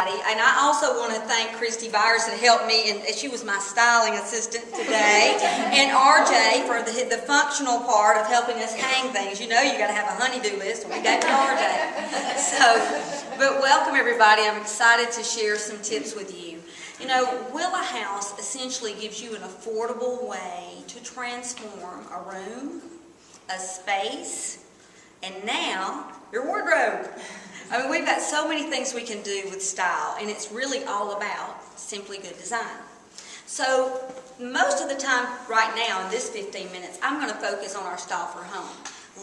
And I also want to thank Christy Byers that helped me, and she was my styling assistant today, and RJ for the functional part of helping us hang things. You know you got to have a honey-do list, and we gave it to RJ. But welcome everybody. I'm excited to share some tips with you. You know, Willa House essentially gives you an affordable way to transform a room, a space, and now your wardrobe. I mean, we've got so many things we can do with style, and it's really all about simply good design. So most of the time right now in this 15 minutes, I'm going to focus on our style for home.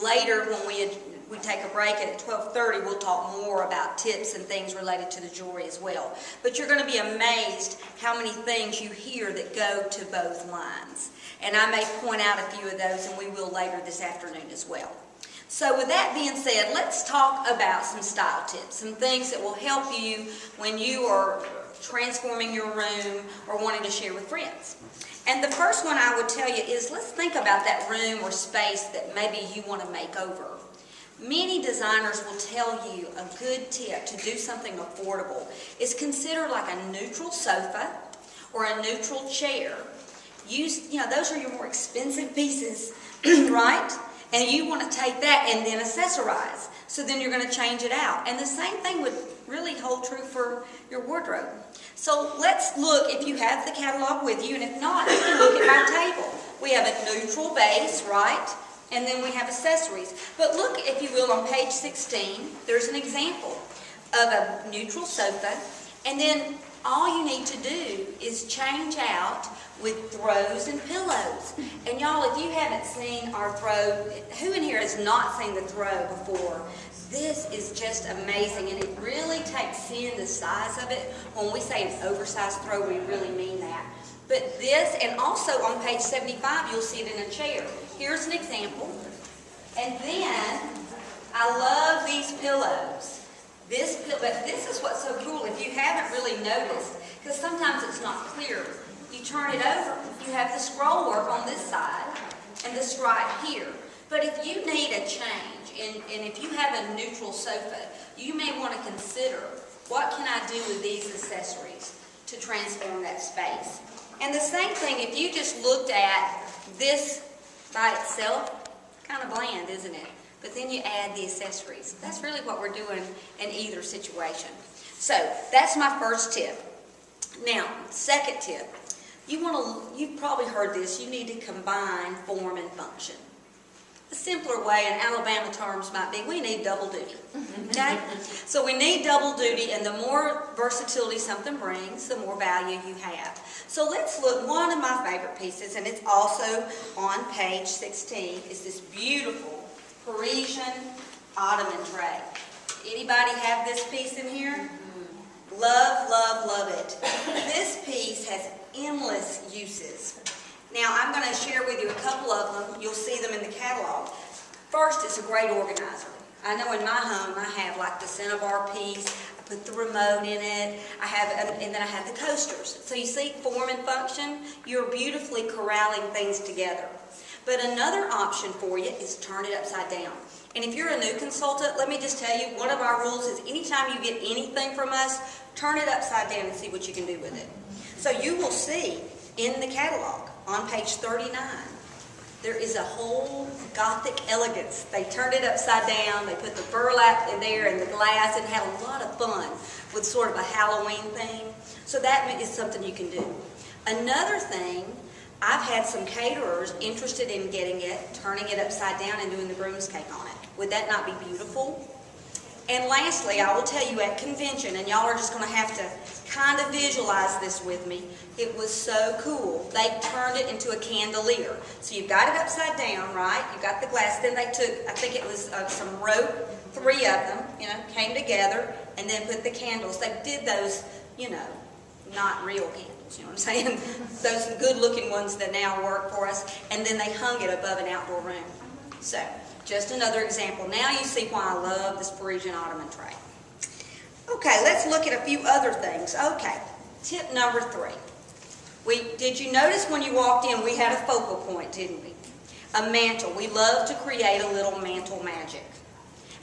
Later when we take a break at 12:30, we'll talk more about tips and things related to the jewelry as well. But you're going to be amazed how many things you hear that go to both lines. And I may point out a few of those, and we will later this afternoon as well. So with that being said, let's talk about some style tips, some things that will help you when you are transforming your room or wanting to share with friends. And the first one I would tell you is, let's think about that room or space that maybe you want to make over. Many designers will tell you a good tip to do something affordable is consider like a neutral sofa or a neutral chair. Those are your more expensive pieces, right? And you want to take that and then accessorize. So then you're going to change it out. And the same thing would really hold true for your wardrobe. So let's look, if you have the catalog with you, and if not, you can look at my table. We have a neutral base, right? And then we have accessories. But look, if you will, on page 16, there's an example of a neutral sofa. And then all you need to do is change out with throws and pillows. And y'all, if you haven't seen our throw, who in here has not seen the throw before? This is just amazing, and it really takes in the size of it. When we say an oversized throw, we really mean that. But this, and also on page 75, you'll see it in a chair. Here's an example. And then, I love these pillows. But this is what's so cool, if you haven't really noticed, because sometimes it's not clear. You turn it over, you have the scroll work on this side and the stripe here. But if you need a change, and if you have a neutral sofa, you may want to consider, what can I do with these accessories to transform that space? And the same thing, if you just looked at this by itself, kind of bland, isn't it? But then you add the accessories. That's really what we're doing in either situation. So that's my first tip. Now, second tip. You've probably heard this, you need to combine form and function. A simpler way in Alabama terms might be, we need double duty, okay? So we need double duty, and the more versatility something brings, the more value you have. So let's look, one of my favorite pieces, and it's also on page 16, is this beautiful Parisian ottoman tray. Anybody have this piece in here? Love, love, love it. This piece has endless uses. Now, I'm going to share with you a couple of them. You'll see them in the catalog. First, it's a great organizer. I know in my home I have like the Cinnabar piece. I put the remote in it. And then I have the coasters. So you see, form and function, you're beautifully corralling things together. But another option for you is turn it upside down. And if you're a new consultant, let me just tell you, one of our rules is anytime you get anything from us, turn it upside down and see what you can do with it. So you will see in the catalog on page 39, there is a whole Gothic elegance. They turned it upside down, they put the burlap in there and the glass, and had a lot of fun with sort of a Halloween theme. So that is something you can do. Another thing, I've had some caterers interested in getting it, turning it upside down and doing the groom's cake on it. Would that not be beautiful? And lastly, I will tell you at convention, and y'all are just going to have to kind of visualize this with me. It was so cool. They turned it into a candelier. So you've got it upside down, right? You've got the glass. Then they took, I think it was some rope, 3 of them, came together, and then put the candles. They did those, not real candles, you know what I'm saying? Those good-looking ones that now work for us. And then they hung it above an outdoor room. So, just another example. Now you see why I love this Parisian ottoman tray. Okay, let's look at a few other things. Okay, tip number 3. Did you notice when you walked in, we had a focal point, didn't we? A mantle. We love to create a little mantle magic.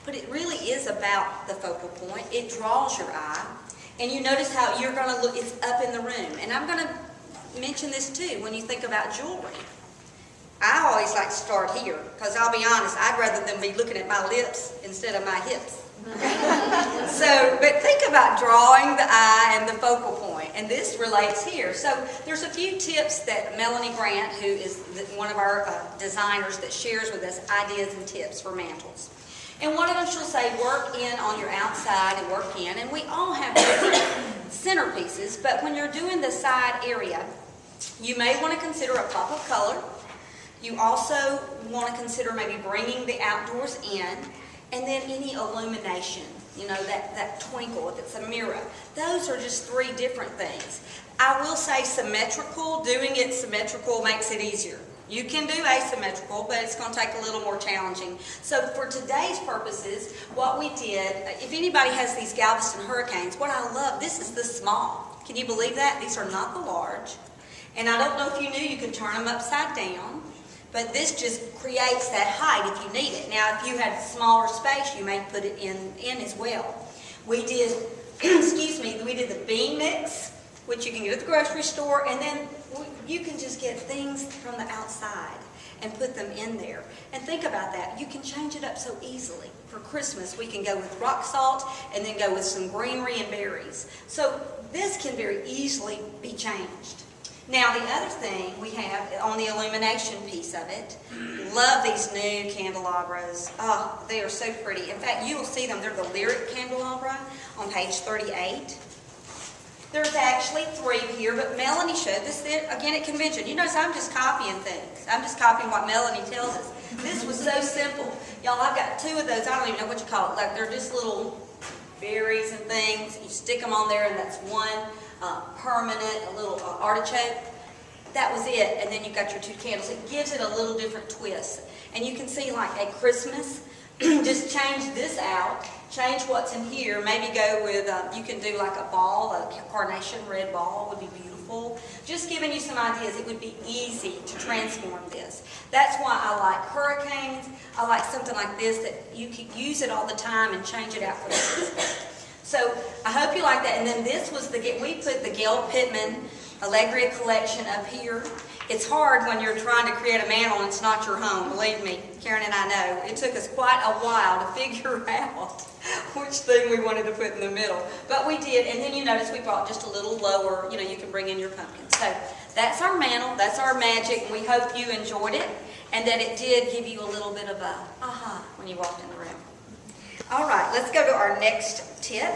But it really is about the focal point. It draws your eye. And you notice how you're going to look, it's up in the room. And I'm going to mention this too when you think about jewelry. I always like to start here, because I'll be honest, I'd rather than be looking at my lips instead of my hips. But think about drawing the eye and the focal point, and this relates here. So there's a few tips that Melanie Grant, who is one of our designers, that shares with us ideas and tips for mantles. And one of them, she'll say, work in on your outside and work in, and we all have different centerpieces, but when you're doing the side area, you may want to consider a pop of color. You also want to consider maybe bringing the outdoors in, and then any illumination, you know, that twinkle, if it's a mirror. Those are just three different things. I will say symmetrical, doing it symmetrical makes it easier. You can do asymmetrical, but it's going to take a little more challenging. So for today's purposes, what we did, if anybody has these Galveston Hurricanes, what I love, this is the small. Can you believe that? These are not the large. And I don't know if you knew you could turn them upside down. But this just creates that height if you need it. Now, if you had smaller space, you may put it in as well. We did, we did the bean mix, which you can get at the grocery store, and then you can just get things from the outside and put them in there. And think about that. You can change it up so easily. For Christmas, we can go with rock salt and then go with some greenery and berries. So this can very easily be changed. Now, the other thing we have on the illumination piece of it, love these new candelabras. Oh, they are so pretty. In fact, you will see them. They're the Lyric candelabra on page 38. There's actually 3 here, but Melanie showed this again at convention. You notice I'm just copying things. I'm just copying what Melanie tells us. This was so simple. Y'all, I've got 2 of those. I don't even know what you call it. Like, they're just little berries and things. You stick them on there, and that's one. Permanent, a little artichoke. That was it, and then you've got your 2 candles. It gives it a little different twist. And you can see, like at Christmas, just change this out, change what's in here, maybe go with, you can do like a ball, a carnation red ball would be beautiful. Just giving you some ideas. It would be easy to transform this. That's why I like hurricanes. I like something like this that you can use it all the time and change it out for the So I hope you like that. And then this was we put the Gail Pittman Allegria collection up here. It's hard when you're trying to create a mantle and it's not your home. Believe me, Karen and I know. It took us quite a while to figure out which thing we wanted to put in the middle. But we did. And then you notice we brought just a little lower, you can bring in your pumpkin. So that's our mantle. That's our magic. And we hope you enjoyed it and that it did give you a little bit of a aha when you walked in the room. All right, let's go to our next tip.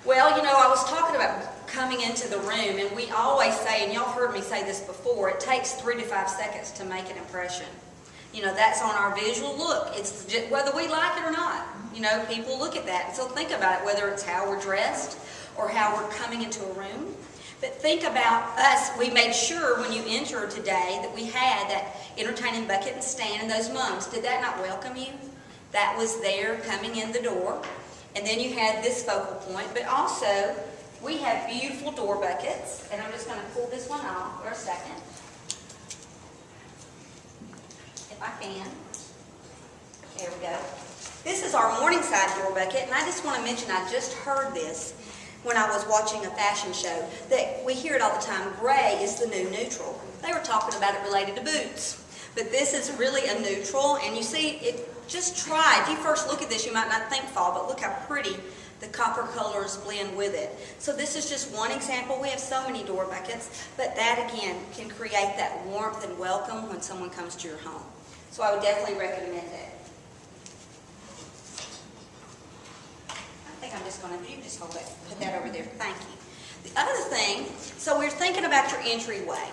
Well, I was talking about coming into the room, and we always say, and y'all heard me say this before, it takes 3 to 5 seconds to make an impression. That's on our visual look. It's just, whether we like it or not. People look at that. So think about it, whether it's how we're dressed or how we're coming into a room. But think about us. We made sure when you entered today that we had that entertaining bucket and stand and those mugs. Did that not welcome you? That was there coming in the door. And then you had this focal point. But also, we have beautiful door buckets. And I'm just going to pull this one off for a second. If I can. There we go. This is our Morningside door bucket. And I just want to mention, I just heard this when I was watching a fashion show, that we hear it all the time, gray is the new neutral. They were talking about it related to boots. But this is really a neutral, and you see, just try. If you first look at this, you might not think fall, but look how pretty the copper colors blend with it. So this is just one example. We have so many door buckets, but that again can create that warmth and welcome when someone comes to your home. So I would definitely recommend it. I think I'm just going to, you just hold that, put that over there. Thank you. The other thing, so we're thinking about your entryway.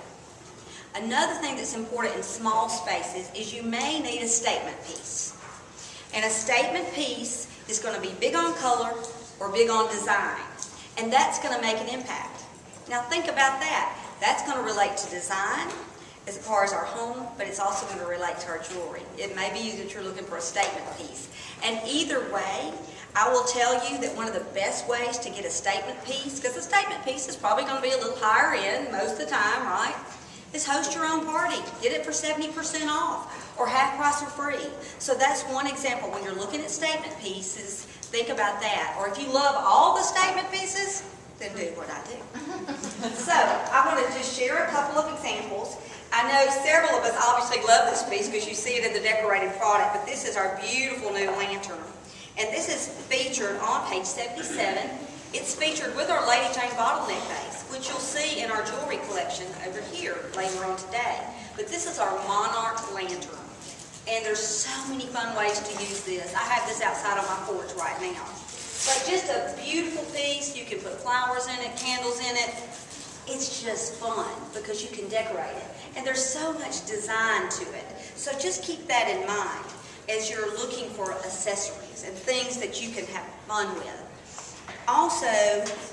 Another thing that's important in small spaces is you may need a statement piece. And a statement piece is going to be big on color or big on design. And that's going to make an impact. Now think about that. That's going to relate to design as far as our home, but it's also going to relate to our jewelry. It may be that you're looking for a statement piece. And either way, I will tell you that one of the best ways to get a statement piece, because a statement piece is probably going to be a little higher end most of the time, right? Is host your own party. Get it for 70% off or half price or free. So that's one example when you're looking at statement pieces think about that. Or if you love all the statement pieces, then do what I do. So, I want to just share a couple of examples. I know several of us obviously love this piece because you see it in the decorated product, but this is our beautiful new lantern. And this is featured on page 77. It's featured with our Lady Jane bottleneck base, which you'll see in our jewelry collection over here later on today. But this is our Monarch lantern. And there's so many fun ways to use this. I have this outside on my porch right now. But just a beautiful piece. You can put flowers in it, candles in it. It's just fun because you can decorate it. And there's so much design to it. So just keep that in mind as you're looking for accessories and things that you can have fun with. Also,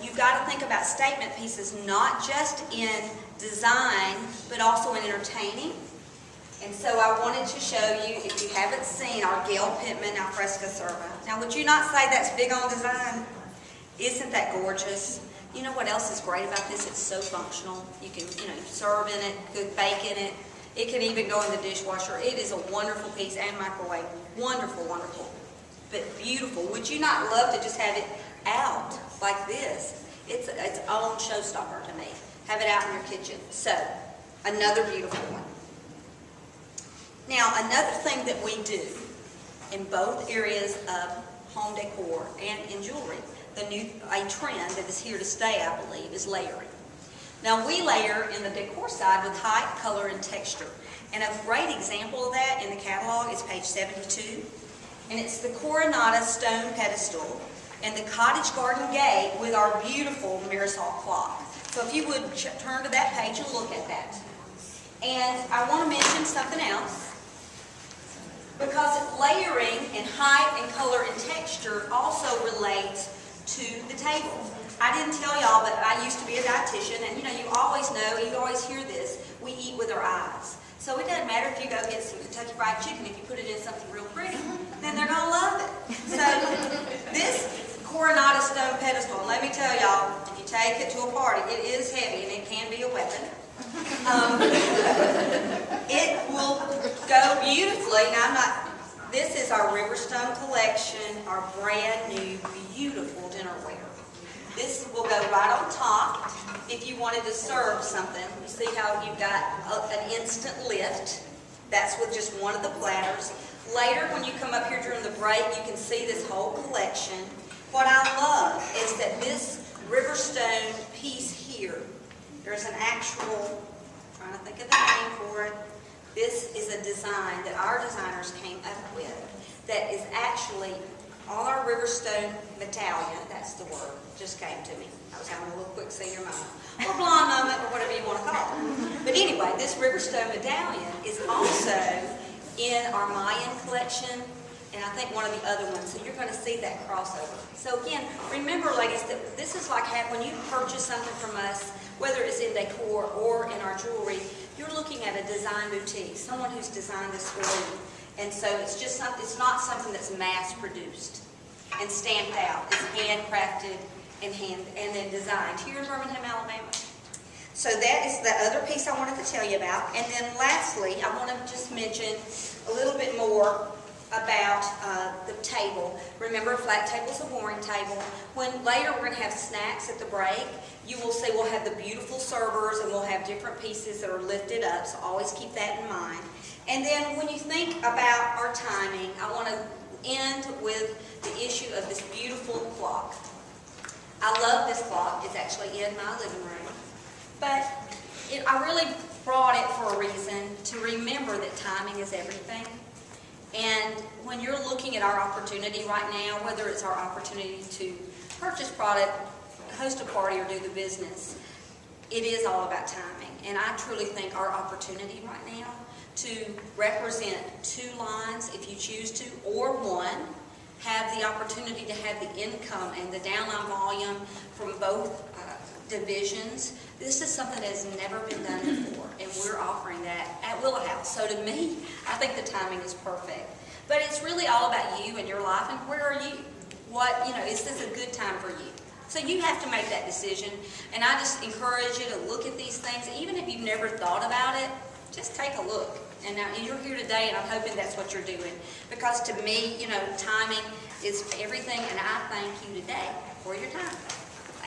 you've got to think about statement pieces not just in design, but also in entertaining. And so I wanted to show you, if you haven't seen our Gail Pittman Alfresco serva. Now, would you not say that's big on design? Isn't that gorgeous? You know what else is great about this? It's so functional. You can, serve in it, cook, bake in it. It can even go in the dishwasher. It is a wonderful piece and microwave. Wonderful, wonderful. But beautiful. Would you not love to just have it out like this? It's its own showstopper to me. Have it out in your kitchen. So, another beautiful one. Now, another thing that we do in both areas of home decor and in jewelry, a trend that is here to stay, I believe, is layering. Now, we layer in the decor side with height, color, and texture. And a great example of that in the catalog is page 72. And it's the Coronata stone pedestal and the cottage garden gate with our beautiful Marisol clock. So if you would turn to that page and look at that. And I want to mention something else. Because layering in height and color and texture also relates to the table. I didn't tell y'all, but I used to be a dietitian, and you always know, you always hear this, we eat with our eyes. So it doesn't matter if you go get some Kentucky Fried Chicken, if you put it in something real pretty, then they're going to love it. So this Coronata stone pedestal, and let me tell y'all, if you take it to a party, it is heavy and it can be a weapon. It will go beautifully. Now, this is our Riverstone collection, our brand new, beautiful dinnerware. This will go right on top if you wanted to serve something. You see how you've got an instant lift. That's with just one of the platters. Later, when you come up here during the break, you can see this whole collection. What I love is that this Riverstone piece here, there's an actual, I'm trying to think of the name for it. This is a design that our designers came up with that is actually on our Riverstone medallion. That's the word, just came to me. I was having a little quick senior moment, or blonde moment, or whatever you want to call it. But anyway, this Riverstone medallion is also in our Mayan collection, and I think one of the other ones. So you're going to see that crossover. So again, remember, ladies, that this is like when you purchase something from us, whether it's in decor or in our jewelry, you're looking at a design boutique, someone who's designed this for you. And so it's just something, it's not something that's mass produced and stamped out. It's handcrafted and then designed here in Birmingham, Alabama. So that is the other piece I wanted to tell you about. And then lastly, I want to just mention a little bit more about the table. Remember, a flat table is a boring table. Later we're going to have snacks at the break. You will see we'll have the beautiful servers and we'll have different pieces that are lifted up, so always keep that in mind. And then when you think about our timing, I want to end with the issue of this beautiful clock. I love this clock. It's actually in my living room. But I really brought it for a reason, to remember that timing is everything. And when you're looking at our opportunity right now, whether it's our opportunity to purchase product, host a party, or do the business, it is all about timing. And I truly think our opportunity right now to represent 2 lines, if you choose to, or 1, have the opportunity to have the income and the downline volume from both divisions. This is something that has never been done before, and we're offering that at Willow House. So to me, I think the timing is perfect. But it's really all about you and your life, and where are you? Is this a good time for you? So you have to make that decision, and I just encourage you to look at these things. Even if you've never thought about it, just take a look. And now you're here today, and I'm hoping that's what you're doing. Because to me, timing is everything, and I thank you today for your time.